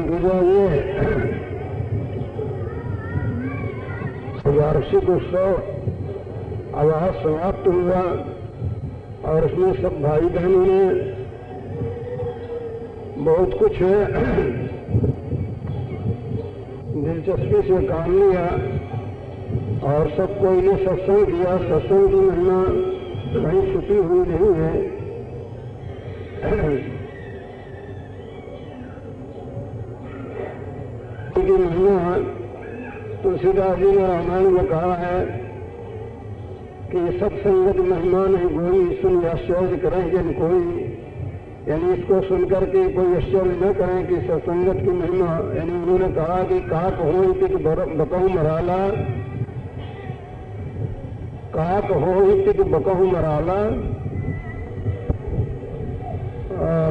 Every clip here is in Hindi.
पूजा ये वार्षिक उत्सव अब आज समाप्त हुआ और इसमें सब भाई बहनों ने बहुत कुछ दिलचस्पी से काम लिया और सब कोई ने सत्संग किया। सत्संग की महिमा कहीं छुपी हुई नहीं है। की महिमा तुलसीदास जी ने रामायण में कहा है कि सत्संगत महिमा नहीं कोई सुन आश्चर्य करें जन कोई, यानी इसको सुनकर के कोई आश्चर्य न करें कि सत्संगत की महिमा। यानी उन्होंने कहा कि काक हो तिक बकहु मराला, काक हो तिक बकहु मराला। और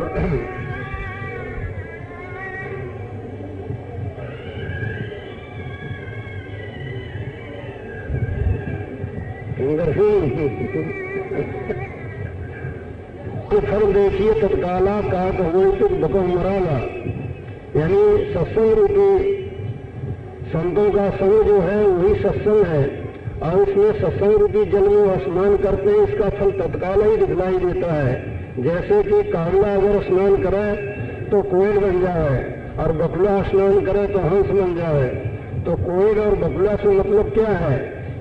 फल देखिए तत्काला काक हो तो बकम मराला। यानी सत्संग रूपी संतों का संग जो है वही सत्संग है और उसमें सत्संग रूपी जल में स्नान करते हैं, इसका फल तत्काल ही दिखलाई देता है। जैसे कि कावला अगर स्नान करे तो कोयल बन जाए और बकुला स्नान करे तो हंस बन जाए। तो कोयल और बकुला से मतलब क्या है?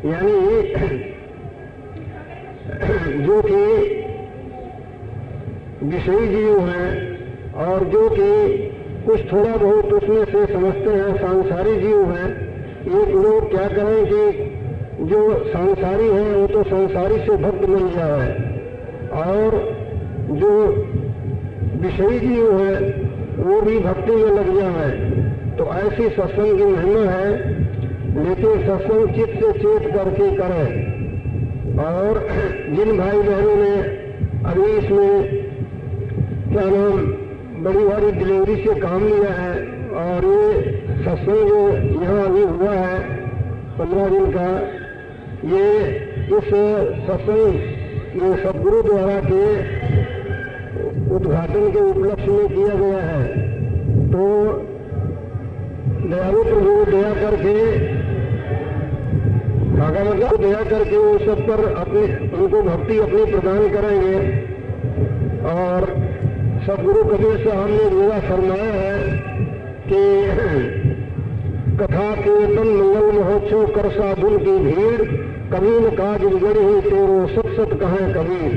यानी जो कि विषयी जीव हैं और जो कि कुछ थोड़ा बहुत उसमें से समझते हैं सांसारी जीव हैं, ये लोग क्या करें कि जो सांसारी हैं वो तो सांसारी से भक्त बन जाए और जो विषयी जीव हैं वो भी भक्ति में लग जाए। तो ऐसी सत्संग की महिमा है, लेकिन सत्संग चित्त से चेत करके करें। और जिन भाई बहनों ने अभी इसमें क्या नाम बड़ी भारी डिलीवरी से काम लिया है और ये सत्संग जो यहाँ अभी हुआ है 15 दिन का, ये इस सत्संग ये सदगुरु द्वारा के उद्घाटन के उपलक्ष्य में किया गया है। तो दयालु प्रभु दया करके मतलब दया करके वो सब पर अपनी उनको भक्ति अपनी प्रदान करेंगे। और सदगुरु कबीर साहब ने मेरा फरमाया है कि कथा कीर्तन मंगल महोत्सव कर साधुन की भीड़, कभी न काज बिगड़ी हुई तेरो सत सत कहें कबीर।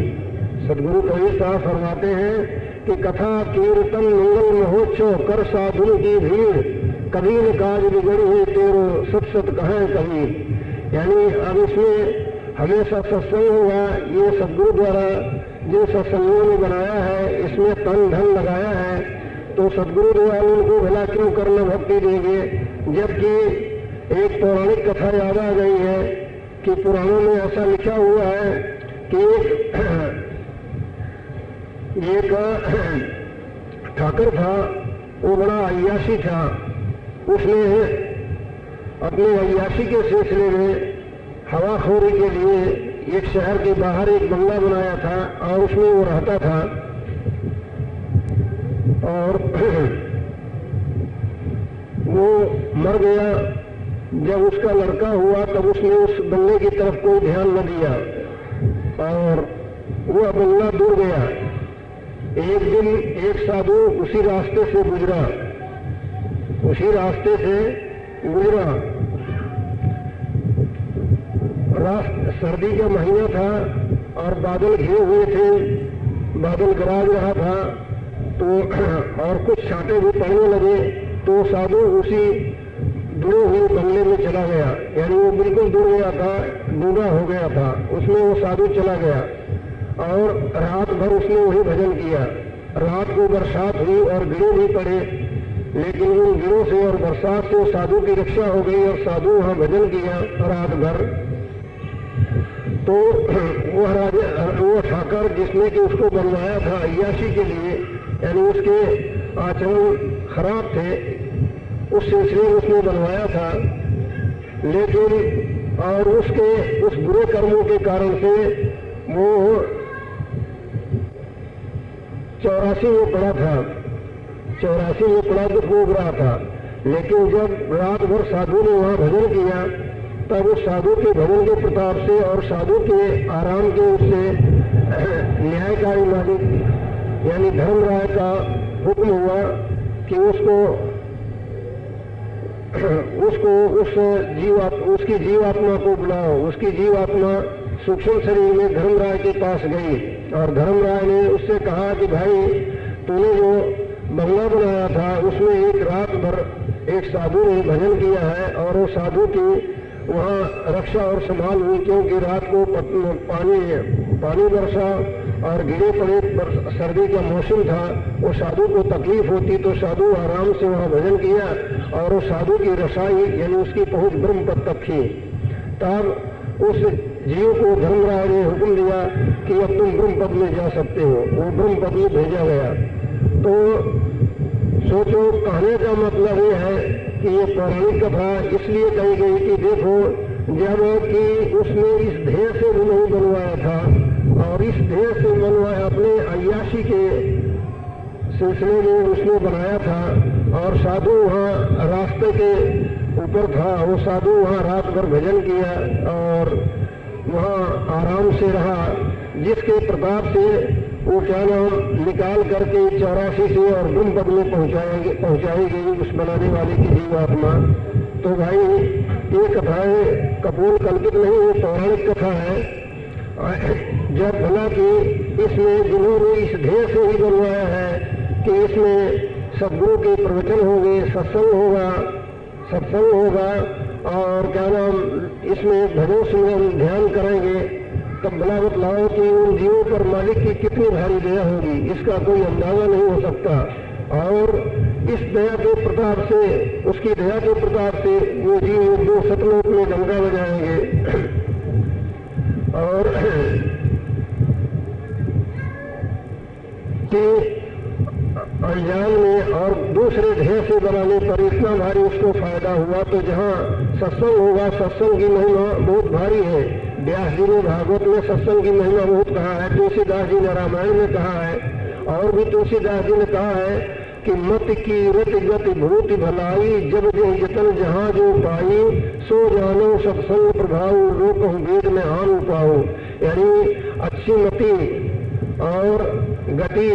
सदगुरु कबीर साहब फरमाते हैं कि कथा कीर्तन मंगल महोत्सव कर साधुन की भीड़, कभी न काज बिगड़ी हुई तेरो सत सत कहें कबीर। यानी अब इसमें हमेशा सत्संग होगा। ये सदगुरु द्वारा जिन सत्संगों ने बनाया है इसमें तन धन लगाया है, तो सदगुरु द्वारा उनको भला क्यों करना भक्ति देंगे। जबकि एक पौराणिक कथा याद आ गई है कि पुराणों में ऐसा लिखा हुआ है कि एक ठाकर था, वो बड़ा अय्याशी था। उसने अपने अय्याशी के सिलसिले में हवाखोरी के लिए एक शहर के बाहर एक बंगला बनाया था और उसमें वो रहता था। और वो मर गया। जब उसका लड़का हुआ तब उसने उस बंगले की तरफ कोई ध्यान न दिया और वो बंगला दूर गया। एक दिन एक साधु उसी रास्ते से गुजरा, सर्दी का महीना था और बादल घिरे हुए थे, बादल गरज रहा था। तो और कुछ छांटे भी पड़ने लगे। तो साधु उसी डूबे हुए बंगले में चला गया। यानी वो बिल्कुल डूब गया था, डूबा हो गया था, उसमें वो साधु चला गया और रात भर उसने वही भजन किया। रात को बरसात हुई और गिरे भी पड़े, लेकिन उन गिरों से और बरसात से साधु की रक्षा हो गई और साधु वहां भजन किया रात भर। तो वो ठाकर जिसने कि उसको बनवाया था अय्याशी के लिए, यानी उसके आचरण खराब थे, उस सिलसिले में उसने बनवाया था। लेकिन और उसके उस बुरे कर्मों के कारण से वो 84 में पड़ा था। 84 में बड़ा दुख भोग रहा था। लेकिन जब रात भर साधु ने वहाँ भजन किया, तब उस साधु के भजन के प्रताप से और साधु के आराम के उससे न्यायकारी मालिक यानी धर्मराय का हुक्म हुआ कि उसकी जीवात्मा को बुलाओ। उसकी जीवात्मा सूक्ष्म शरीर में धर्मराय के पास गई और धर्मराय ने उससे कहा कि भाई, तूने जो बंगला बनाया था उसमें एक रात भर एक साधु ने भजन किया है और वो साधु की वहाँ रक्षा और संभाल हुई, क्योंकि रात को पानी बरसा और गिरे पड़े सर्दी का मौसम था। वो साधु को तकलीफ होती तो साधु आराम से वहाँ भजन किया और वो साधु की रसाई यानी उसकी पहुँच ब्रह्म पद तक थी। तब उस जीव को धर्मराय ने हुक्म दिया कि अब तुम ब्रह्म पद में जा सकते हो। वो ब्रह्म पद में भेजा गया। तो सोचो, कहने का मतलब ये है कि ये पौराणिक कथा इसलिए कही गई कि देखो, जब कि उसने इस ध्येय से भी नहीं बनवाया था और इस ध्येय से बनवाया अपने अय्याशी के सिलसिले में उसने बनाया था और साधु वहाँ रास्ते के ऊपर था। वो साधु वहाँ रात भर भजन किया और वहाँ आराम से रहा, जिसके प्रताप से वो क्या नाम निकाल करके 84 से और ब्रह्म पद में पहुँचाई गई उस बनाने वाले की जीवात्मा। तो भाई, ये कथाएं कपोल कल्पित नहीं, ये पौराणिक कथा है। जब भला कि इसमें जिन्होंने इस ध्येय से ही बनवाया है कि इसमें सद्गुरु के प्रवचन होंगे, सत्संग होगा और क्या नाम इसमें भजन सुमरन ध्यान करेंगे, तब भला बतलाओ कि उन जीवों पर मालिक की कितनी भारी दया होगी, इसका कोई अंदाजा नहीं हो सकता। और इस दया के प्रताप से, उसकी दया के प्रताप से वो जीव दो सतलोक में डंका बजाएंगे और अनजान में और दूसरे ध्येय से बनाने पर इतना भारी उसको फायदा हुआ। तो जहाँ सत्संग होगा, सत्संग की महिमा बहुत भारी है। व्यास जी ने भागवत में सत्संग की महिमा बहुत कहा है, तुलसीदास जी ने रामायण में कहा है और भी तुलसीदास जी ने कहा है कि मत की रति गति भूति भलाई, जब जो जतन जहाँ जो पाई, सो जानो सत्संग प्रभाव, लोक वेद में आन पाओ। यानी अच्छी मति और गति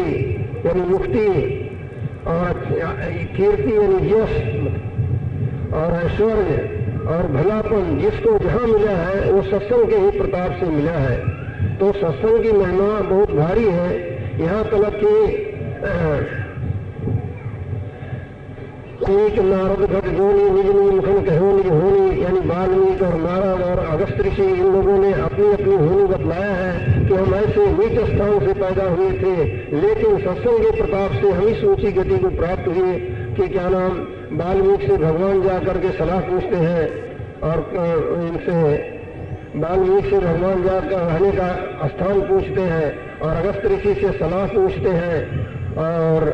यानी मुक्ति और कीर्ति यानी यश और ऐश्वर्य और भलापन जिसको जहाँ मिला है वो सत्संग के ही प्रताप से मिला है। तो सत्संग की महिमा बहुत भारी है। यहाँ तक कि एक नारद घट जोनी निजनी मुखन कहो निज होनी, यानी वाल्मीकि और नारद और अगस्त ऋषि इन लोगों ने अपनी अपनी होनी बतलाया है कि हम ऐसे नीच स्थान से पैदा हुए थे, लेकिन सत्संग के प्रताप से हम इस ऊंची गति को प्राप्त हुए कि क्या नाम वाल्मीकि से भगवान जा करके सलाह पूछते हैं और इनसे वाल्मीकि से भगवान जाकर रहने का स्थान पूछते हैं और अगस्त ऋषि से सलाह पूछते हैं और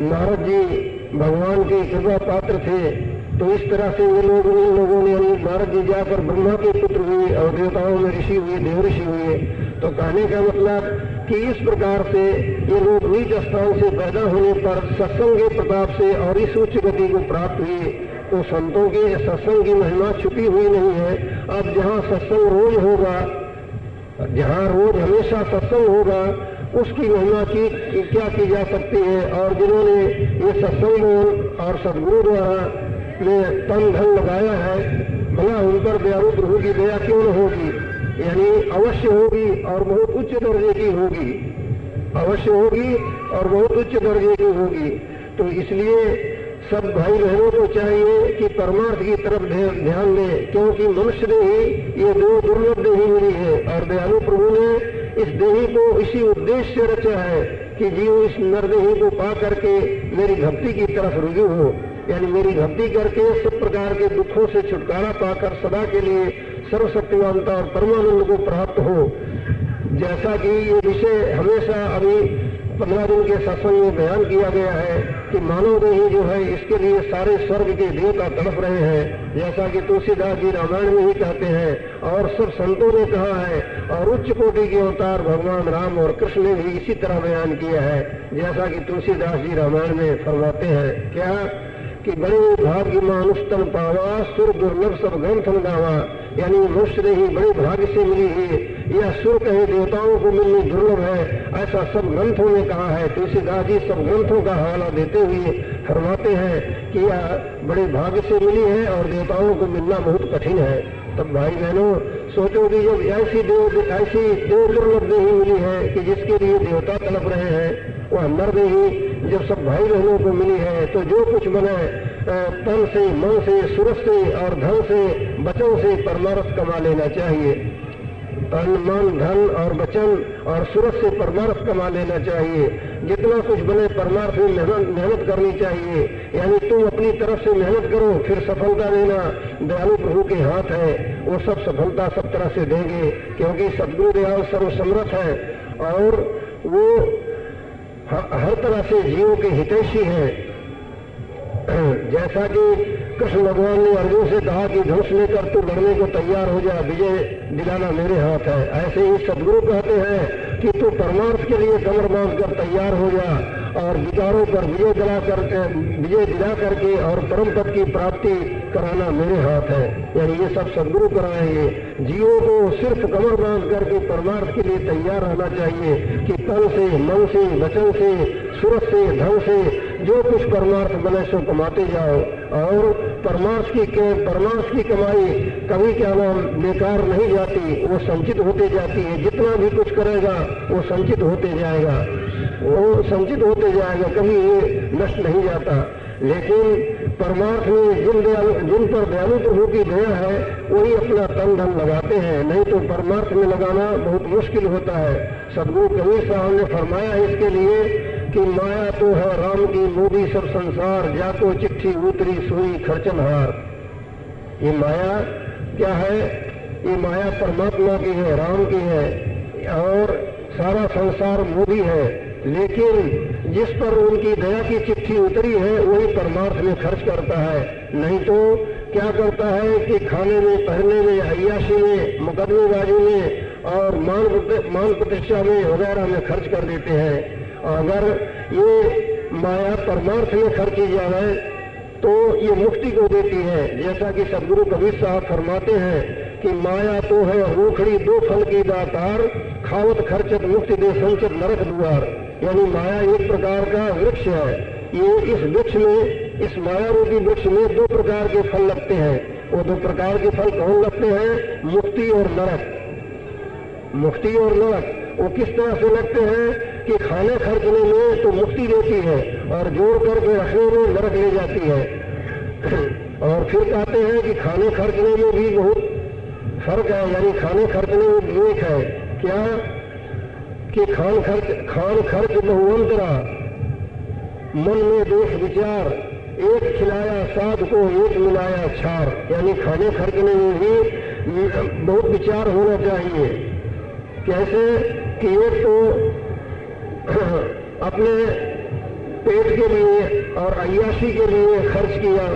नारद जी भगवान के कृपा पात्र थे। तो इस तरह से इन लोगों ने नारद जी जाकर ब्रह्मा के पुत्र हुए और देवताओं में ऋषि हुए, देव ऋषि हुए। तो कहने का मतलब कि इस प्रकार से ये लोग नीच स्थान से पैदा होने पर सत्संग के प्रताप से और इस उच्च गति को प्राप्त हुए। तो संतों के सत्संग की महिमा छुपी हुई नहीं है। अब जहाँ सत्संग रोज होगा, जहाँ रोज हमेशा सत्संग होगा, उसकी महिमा की क्या की जा सकती है। और जिन्होंने ये सत्संग और सदगुरु द्वारा में तन धन लगाया है, भला उन पर दयालु प्रभु की दया क्यों न होगी, यानी अवश्य होगी और बहुत उच्च दर्जे की होगी, अवश्य होगी और बहुत उच्च दर्जे की होगी। तो इसलिए सब भाई बहनों को चाहिए कि परमार्थ की तरफ ध्यान दें, क्योंकि मनुष्य देही ये दो दुर्लभ देही मिली है और दयालु प्रभु ने इस देही को इसी उद्देश्य से रचा है कि जीव इस नरदेही को पा करके मेरी भक्ति की तरफ रुजू हो, यानी मेरी भक्ति करके सब प्रकार के दुखों से छुटकारा पाकर सदा के लिए सर्वशक्तिमानता और परमानंद को प्राप्त हो। जैसा कि ये विषय हमेशा अभी 15 दिन के सत्संग में बयान किया गया है कि मानव देही जो है इसके लिए सारे स्वर्ग के देवता तड़प रहे हैं, जैसा कि तुलसीदास जी रामायण में ही कहते हैं और सब संतों ने कहा है, और उच्च कोटि के अवतार भगवान राम और कृष्ण ने भी इसी तरह बयान किया है, जैसा कि तुलसीदास जी रामायण में फरमाते हैं क्या कि बड़े भाग्य मानुष्तम पावा सुर दुर्लभ सब ग्रंथ गावा, यानी मनुष्य ने ही बड़े भाग्य से मिली है, यह सुर कहे देवताओं को मिलनी दुर्लभ है, ऐसा सब ग्रंथों में कहा है। तुलसीदास जी सब ग्रंथों का हवाला देते हुए फरमाते हैं कि यह बड़े भाग्य से मिली है और देवताओं को मिलना बहुत कठिन है। तब भाई बहनों सोचो कि जब ऐसी देव दुर्लभ देही मिली है कि जिसके लिए देवता तड़प रहे हैं, वह नर देही जब सब भाई बहनों को मिली है, तो जो कुछ बने तन से, मन से, सूरज से और धन से, वचन से परमार्थ कमा लेना चाहिए। तन, मन, धन और वचन और सूरज से परमार्थ कमा लेना चाहिए। जितना कुछ बने परमार्थ में मेहनत करनी चाहिए, यानी तुम अपनी तरफ से मेहनत करो, फिर सफलता देना दयालु प्रभु के हाथ है, वो सब सफलता सब तरह से देंगे, क्योंकि सदगुरु दयाल सर्वसमर्थ है और वो हर तरह से जीवों के हितैषी हैं। जैसा कि कृष्ण भगवान ने अर्जुन से कहा कि धनुष लेकर तू लड़ने को तैयार हो जा, विजय दिलाना मेरे हाथ है, ऐसे ही सदगुरु कहते हैं कि तू परमार्थ के लिए कमर बांध कर तैयार हो जा और विचारों पर विजय दिला करके और परम पद की प्राप्ति कराना मेरे हाथ है। यानी ये सब सदगुरु कराएंगे। जीवों को सिर्फ कमर बांध करके परमार्थ के लिए तैयार रहना चाहिए कि तन से, मन से, वचन से, सूरज से, धन से जो कुछ परमार्थ बने सो कमाते जाओ, और परमार्थ की कमाई कभी क्या नाम बेकार नहीं जाती, वो संचित होते जाती है। जितना भी कुछ करेगा वो संचित होते जाएगा, कभी ये नष्ट नहीं जाता। लेकिन परमार्थ में जिन पर दयालु प्रभु की दया है वही अपना तन धन लगाते हैं, नहीं तो परमार्थ में लगाना बहुत मुश्किल होता है। सदगुरु कबीर साहब ने फरमाया इसके लिए कि माया तो है राम की मोदी सब संसार, जाको चिट्ठी उतरी सोई खर्चनहार। ये माया क्या है? ये माया परमात्मा की है, राम की है, और सारा संसार मोदी है, लेकिन जिस पर उनकी दया की चिट्ठी उतरी है वही परमार्थ में खर्च करता है। नहीं तो क्या करता है कि खाने में, पहनने में, अय्याशी में, मुकदमेबाजी में और मान प्रतिष्ठा में वगैरह में खर्च कर देते हैं। अगर ये माया परमार्थ में खर्ची जाए तो ये मुक्ति को देती है। जैसा कि सदगुरु कबीर साहब फरमाते हैं कि माया तो है रूखड़ी दो फल की दातार, खावत खर्चत मुक्ति दे संचित नरक द्वार। यानी माया एक प्रकार का वृक्ष है। ये इस वृक्ष में, इस माया रूपी वृक्ष में दो प्रकार के फल लगते हैं। वो दो प्रकार के फल कौन लगते हैं? मुक्ति और नरक। मुक्ति और नरक वो किस तरह से लगते हैं कि खाने खर्चने में तो मुक्ति देती है और जोड़ करके रखने में नरक ले जाती है। और फिर कहते हैं कि खाने खर्चने में भी बहुत फर्क है, यानी खाने खर्चने में विवेक है। क्या कि खान खर्च बहुअंतरा, मन में दोष विचार, एक खिलाया साध को एक मिलाया छार। यानी खाने खर्चने में भी बहुत विचार होना चाहिए। कैसे कि एक तो अपने पेट के लिए और अय्याशी के लिए खर्च किया,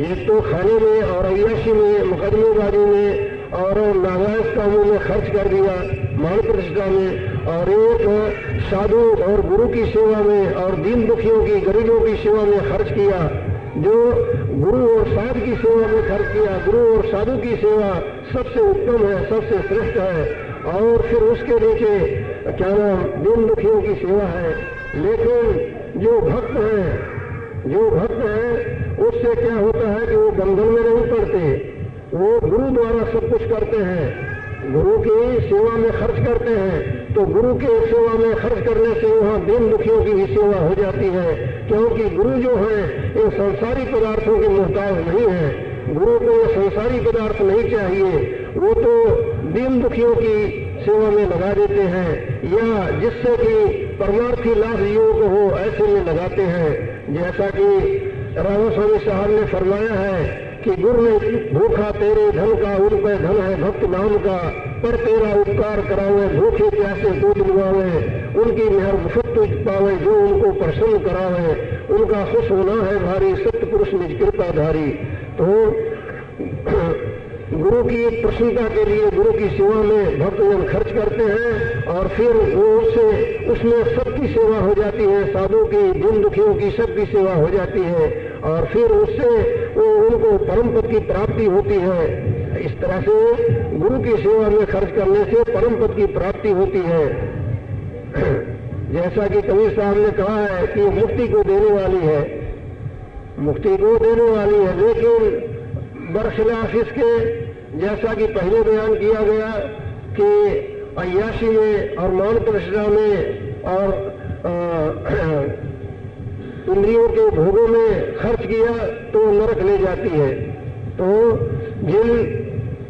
एक तो खाने में और अय्याशी में, मुकदमेबाजी में और नाजायज कामों में खर्च कर दिया, मान प्रतिष्ठा में, और एक साधु और गुरु की सेवा में और दीन दुखियों की, गरीबों की सेवा में खर्च किया। जो गुरु और साधु की सेवा में खर्च किया, गुरु और साधु की सेवा सबसे उत्तम है, सबसे श्रेष्ठ है। और फिर उसके नीचे क्या नाम, दीन दुखियों की सेवा है। लेकिन जो भक्त है उससे क्या होता है कि वो बंधन में नहीं पड़ते, वो गुरु द्वारा सब कुछ करते हैं, गुरु की सेवा में खर्च करते हैं। तो गुरु के सेवा में खर्च करने से वहाँ दीन दुखियों की भी सेवा हो जाती है, क्योंकि गुरु जो है इन संसारी पदार्थों के मोहताज नहीं है। गुरु को ये संसारी पदार्थ नहीं चाहिए, वो तो दीन दुखियों की सेवा में लगा देते हैं, या जिससे कि परमार्थी लाभ योग हो ऐसे में लगाते हैं। जैसा कि रामा स्वामी साहब ने फरमाया है कि गुरु ने भूखा तेरे धन का, उन पे धन है भक्त नाम का, पर तेरा उपकार करावे, भूखे प्यासे को दिलवावे, उनकी मेहर मुफत तुझ पावे, जो उनको प्रसन्न करावे, उनका खुश होना है भारी, सत्य पुरुष निज कृपाधारी। तो गुरु की प्रसन्नता के लिए गुरु की सेवा में भक्तजन खर्च करते हैं और फिर वो उसमें सबकी सेवा हो जाती है, साधु की, दीन दुखियों की सबकी सेवा हो जाती है और फिर उससे वो उनको परम पद की प्राप्ति होती है। इस तरह से गुरु की सेवा में खर्च करने से परम पद की प्राप्ति होती है। जैसा कि कबीर साहब ने कहा है कि मुक्ति को देने वाली है, मुक्ति को देने वाली है, लेकिन बरखिलाफ इसके, जैसा कि पहले बयान किया गया कि अय्याशी में और मान प्रतिष्ठा में और इंद्रियों के भोगों में खर्च किया तो नरक ले जाती है। तो जिन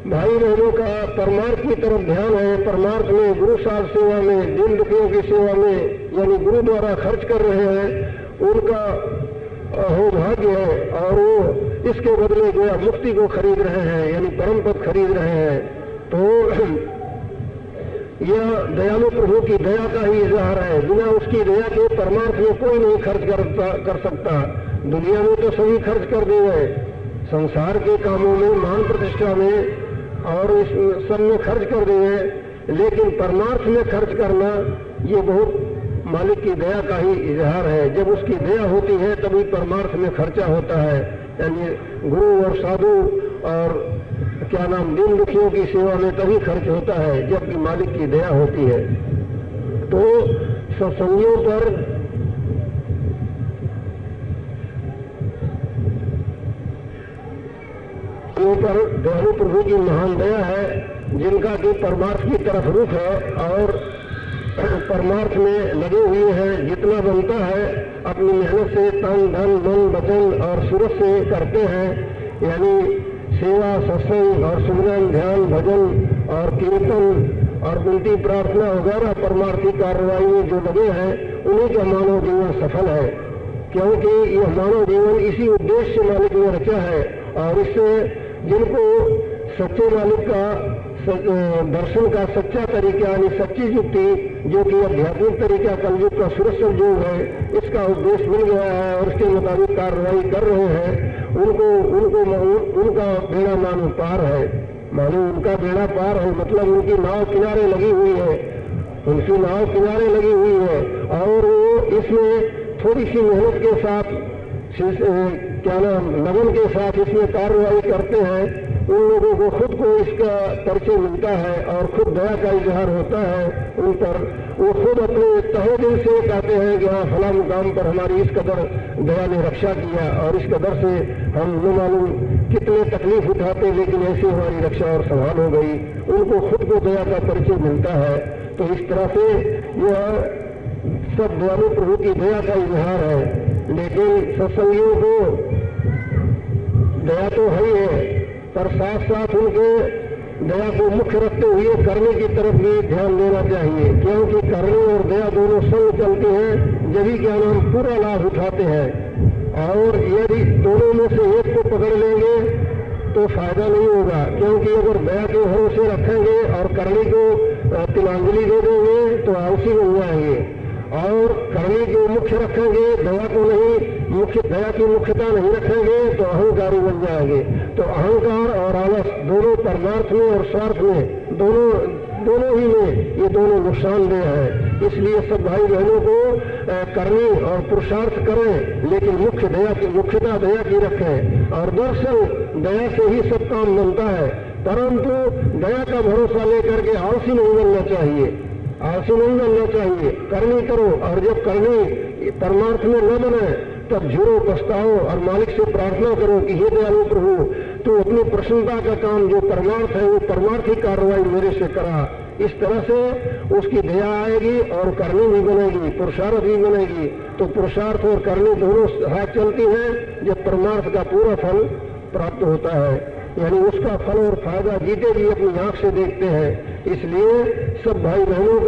भाई बहनों का परमार्थ की तरफ ध्यान है, परमार्थ में गुरु साध सेवा में, दीन दुखियों की सेवा में यानी गुरु द्वारा खर्च कर रहे हैं, उनका हो भाग्य है और वो इसके बदले जो मुक्ति को खरीद रहे हैं यानी परम पद खरीद रहे हैं। तो यह दयालु प्रभु की दया का ही इजहार है। बिना उसकी दया के परमार्थ में कोई नहीं खर्च कर सकता। दुनिया में तो सभी खर्च कर देंगे, संसार के कामों में, मान प्रतिष्ठा में और इस सब में खर्च कर देंगे, लेकिन परमार्थ में खर्च करना ये बहुत मालिक की दया का ही इजहार है। जब उसकी दया होती है तभी परमार्थ में खर्चा होता है, यानी गुरु और साधु और क्या नाम दीन दुखियों की सेवा में तभी खर्च होता है जबकि मालिक की दया होती है। तो सत्संगियों पर दयालु प्रभु की महान दया है, जिनका कि परमार्थ की तरफ रुख है और परमार्थ में लगे हुए हैं। जितना बनता है अपनी मेहनत से, तन धन मन वचन और सूरत से करते हैं, यानी सेवा, सत्संग और सुमरन, ध्यान, भजन और कीर्तन और विनती प्रार्थना वगैरह परमार्थी कार्रवाई में जो लगे हैं, उन्हीं का मानव जीवन सफल है, क्योंकि यह मानव जीवन इसी उद्देश्य से मालिक ने रचा है। और इससे जिनको सच्चे मालिक का दर्शन का सच्चा तरीका यानी सच्ची युक्ति, जो कि आध्यात्मिक तरीका कलयुग का सुरक्षित योग है, इसका उपदेश मिल गया है और उसके मुताबिक कार्रवाई कर रहे हैं, उनका बेड़ा मानो पार है। मानो उनका बेड़ा पार है मतलब उनकी नाव किनारे लगी हुई है, उनकी नाव किनारे लगी हुई है और वो इसमें थोड़ी सी मेहनत के साथ, क्या नाम, लगन के साथ इसमें कार्रवाई करते हैं। उन लोगों को खुद को इसका परिचय मिलता है और खुद दया का इजहार होता है उन पर। वो खुद अपने तहे दिल से कहते हैं कि हाँ, फला मुकाम पर हमारी इस कदर दया ने रक्षा किया और इस कदर से हम न मालूम कितने तकलीफ उठाते, लेकिन ऐसी हमारी रक्षा और संभाल हो गई। उनको खुद को दया का परिचय मिलता है। तो इस तरह से यह सब दयालु प्रभु की दया का इजहार है। लेकिन सत्संगियों को दया तो है ही है, पर साथ साथ उनके दया को मुख्य रखते हुए करने की तरफ भी ध्यान देना चाहिए, क्योंकि करने और दया दोनों संग चलते हैं, जभी क्या नाम पूरा लाभ उठाते हैं। और यदि दोनों में से एक को पकड़ लेंगे तो फायदा नहीं होगा, क्योंकि अगर दया के भरोसे रखेंगे और करने को तिलांजलि दे देंगे तो आलसी बन जाएंगे, और करने को मुख्य रखेंगे, दया को नहीं, दया की मुख्यता नहीं रखेंगे तो अहंकारी बन जाएंगे। तो अहंकार और आलस दोनों परमार्थ में और स्वार्थ में, दोनों ही में ये दोनों नुकसानदेह है। इसलिए सब भाई बहनों को करनी और पुरुषार्थ करें, लेकिन मुख्यता दया की रखें। और दरअसल दया से ही सब काम बनता है, परंतु दया का भरोसा लेकर के आलसी नहीं बनना चाहिए, आलसी नहीं बनना चाहिए। करनी करो, और जब करनी परमार्थ में न बने तब झूरो, पछताओ और मालिक से प्रार्थना करो कि हे दयालु प्रभु, तू अपनी प्रसन्नता का काम जो परमार्थ है वो परमार्थी कार्रवाई मेरे से करा। इस तरह से उसकी दया आएगी और करनी भी बनेगी, पुरुषार्थ भी बनेगी। तो पुरुषार्थ और करनी दोनों हाथ चलती है जब परमार्थ का पूरा फल प्राप्त होता है, यानी उसका फल और फायदा जीते भी अपनी आंख से देखते हैं। इसलिए सब भाई बहनों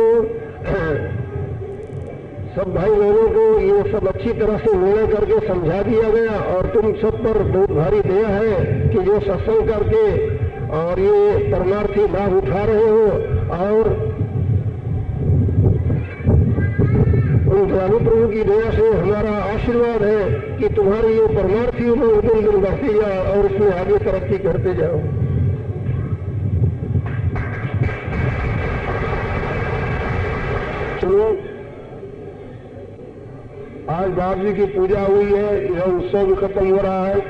को ये सब अच्छी तरह से निर्णय करके समझा दिया गया। और तुम सब पर बहुत भारी दया है कि जो सत्संग करके और ये परमार्थी लाभ उठा रहे हो, और स्वामी प्रभु की दया से हमारा आशीर्वाद है कि तुम्हारी ये परमार्थी उमंग दिन दिन बढ़ती जाए और इसमें आगे तरक्की करते जाओ। चलो, आज बाप जी की पूजा हुई है, यह उत्सव भी खत्म हो रहा है।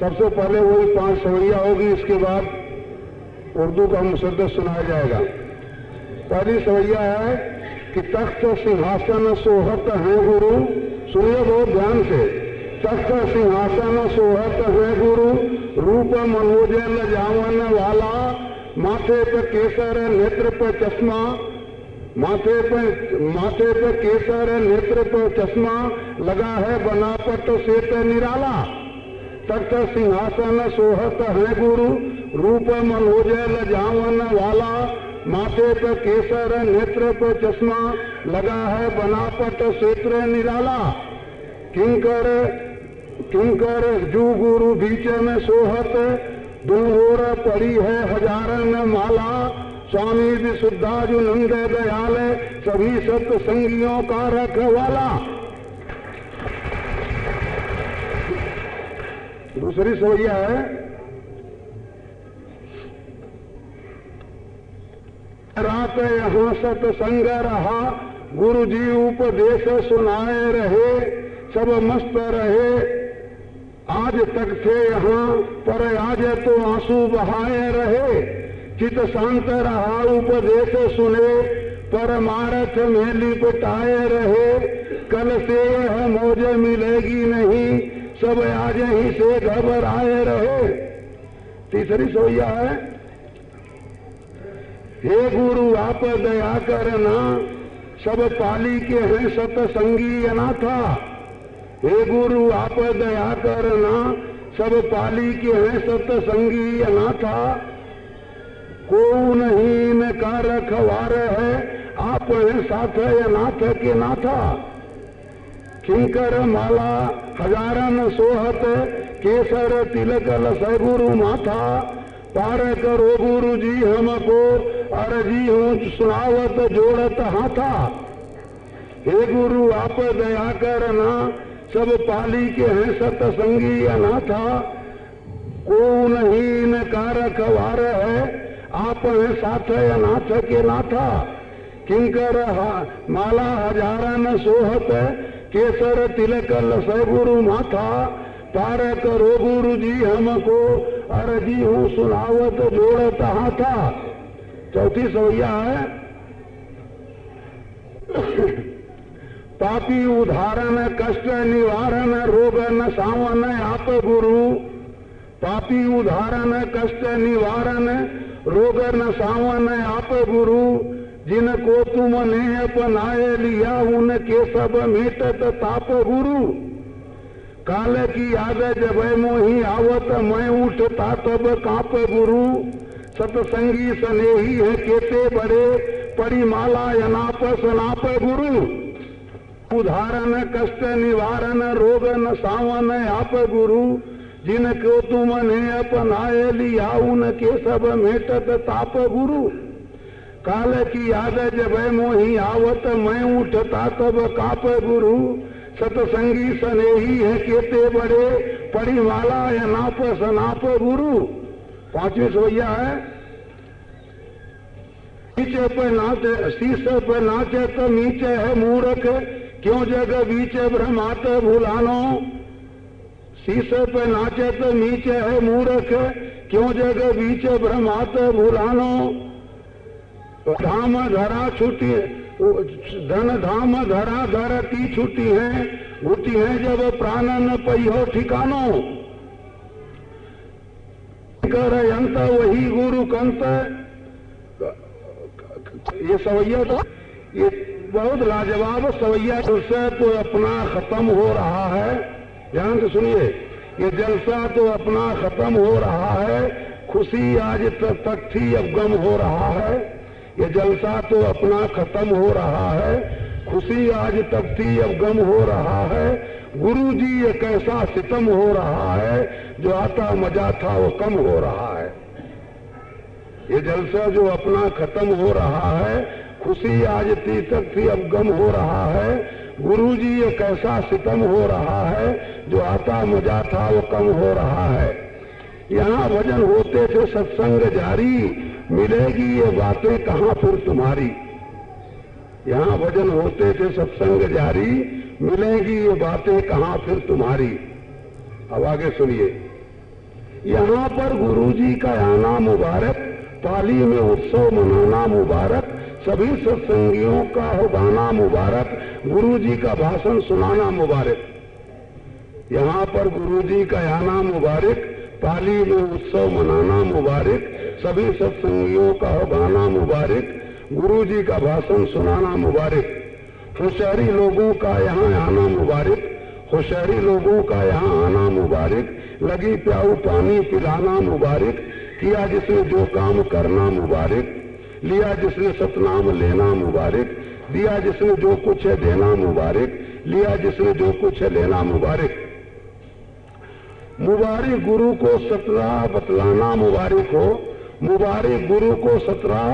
सबसे पहले वही 5 सवैया होगी, इसके बाद उर्दू का मुसद्दस सुनाया जाएगा। पहली सवैया है कि तख्त सिंहासन सोहत है गुरु, सुनिए बहुत ध्यान से। तख्त सिंहासन सोहत है गुरु, रूप मनोजल जावन वाला, माथे पे केसर नेत्र पे चश्मा, माथे पे केसर नेत्र पे चश्मा, लगा है बनापट श्वेत निराला। तख्त सिंहासन सोहत है गुरु, रूप मनोजल जावन वाला, माथे पे केसर नेत्र पे चश्मा, लगा है बनापट श्वेत निराला। किंकर जू गुरु बीच में सोहत, दूर पड़ी है हजारन माला, स्वामी विशुद्धाजु नंद दयाल, सभी सत्संगियों का रखवाला। दूसरी सवैया है रात यहाँ सत्संग रहा, गुरु जी उपदेश सुनाए रहे, सब मस्त रहे, आज तक थे यहाँ पर आज तो आंसू बहाए रहे, चित शांत रहा उपदेश सुने, परमार्थ में लिपटाए रहे, कल से यह मौज मिलेगी नहीं, सब आज ही से घबराए रहे। तीसरी सवैया है हे गुरु आप दया करना, सब पाली के हैं सतसंगी अनाथा। हे गुरु आप दया करना, सब पाली के हैं सतसंगी अनाथा, को नहीं इनका रखवार है, आप हैं साथ अनाथ के नाथा। किंकर माला हजारन सोहत, केसर तिलक लसै गुरु माथा, पार करो गुरु जी हमको, अर्जी हूँ सुनावत जोड़त हाथा। हे गुरु आप दया करना, सब पाली के हैं सतसंगी अनाथा, को नहीं इनका रखवार है, आप हैं साथ अनाथ के नाथा। किंकर माला हजारन सोहत, केसर तिलक लसै गुरु माथा, पार करो गुरु जी हमको, अर्जी हूँ सुनावत जोड़त हाथा। चौथी सवैया है पापी उदाहरण कष्ट निवारण, रोग न सावन आप गुरु, पापी उदाहरण कष्ट निवारण, रोग न सावन आप गुरु, जिनको तुमने अपनाए लिया उनके सब मिटत ताप गुरु। काल की याद जब मोही आवत, मैं उठता तब कांप गुरु, सतसंगी स्नेही है केते बड़े, परिमाला अनाप सनाप गुरु। उदाहरण कष्ट निवारण, रोग न सावन आप गुरु, जिनको तुमने अपनाए लिया उनके सब मेटत ताप गुरु। काल की याद जब मोही आवत, मैं उठता तब काप गुरु, सतसंगी स्नेही है केते बड़े, परिमाला अनाप सनाप गुरु। पांचवी सवैया है नीचे पे नाचे शीशे पे नाचे तो नीचे है मूर्ख, क्यों जग बीचे भ्रमात भुलानो। शीशे पे नाचे तो नीचे है मूर्ख, क्यों जग बीचे भ्रमात भुलानो। धाम धरा छुटी धन धाम धरा धरती छुटी है, घुटी है जब प्राण न पहियो ठिकानो। कर अंत वही गुरु कंत। ये सवैया तो ये बहुत लाजवाब सवैया, जलसा तो अपना खत्म हो रहा है। ध्यान से सुनिए, ये जलसा तो अपना खत्म हो रहा है, खुशी आज तक थी अब गम हो रहा है। ये जलसा तो अपना खत्म हो रहा है, खुशी आज तक थी अब गम हो रहा है। गुरु जी ये कैसा सितम हो रहा है, जो आता मजा था वो कम हो रहा है। ये जलसा जो अपना खत्म हो रहा है, खुशी आज तक थी अब गम हो रहा है। गुरुजी ये कैसा सितम हो रहा है, जो आता मजा था वो कम हो रहा है। यहाँ भजन होते थे सत्संग जारी, मिलेगी ये बातें कहाँ फिर तुम्हारी। यहाँ भजन होते थे सत्संग जारी, मिलेगी ये बातें कहाँ फिर तुम्हारी। अब आगे सुनिए, यहाँ पर गुरुजी का आना मुबारक, पाली में उत्सव मनाना मुबारक, सभी सत्संगियों का हो गाना मुबारक, गुरुजी का भाषण सुनाना मुबारक। यहाँ पर गुरुजी का आना मुबारक, पाली में उत्सव मनाना मुबारक, सभी सत्संगियों का हो गाना मुबारक, गुरुजी का भाषण सुनाना मुबारक। होशियारी लोगों का यहाँ आना मुबारक, होशियारी लोगों का यहाँ आना मुबारक, लगी प्याऊ पानी पिलाना मुबारक, किया जिसने जो काम करना मुबारक, लिया जिसने सतनाम लेना मुबारक, दिया जिसने जो कुछ है देना मुबारक, लिया जिसने जो कुछ है लेना मुबारक। मुबारक गुरु को सतराह बतलाना मुबारक हो, मुबारक गुरु को सतराह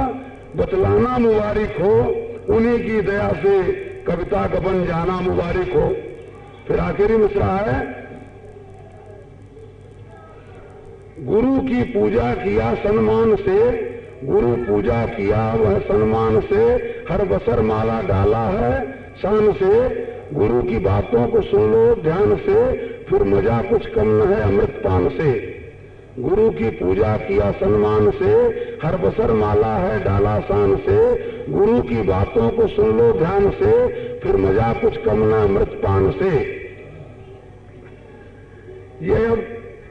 बतलाना मुबारक हो, उन्हीं की दया से कविता का बन जाना मुबारक हो। फिर आखिरी मिसरा है, गुरु की पूजा किया सम्मान से, गुरु पूजा किया वह सम्मान से, हर बसर माला डाला है शान से, गुरु की बातों को सुन लो ध्यान से, फिर मजा कुछ कम न है अमृत पान से। गुरु की पूजा किया सम्मान से, हर बसर माला है डाला शान से, गुरु की बातों को सुन लो ध्यान से, फिर मजा कुछ कम न अमृत पान से।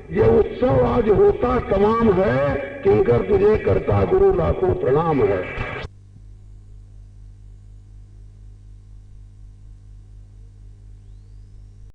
ये उत्सव आज होता तमाम है, किंकर तुझे करता गुरु लाखों प्रणाम है।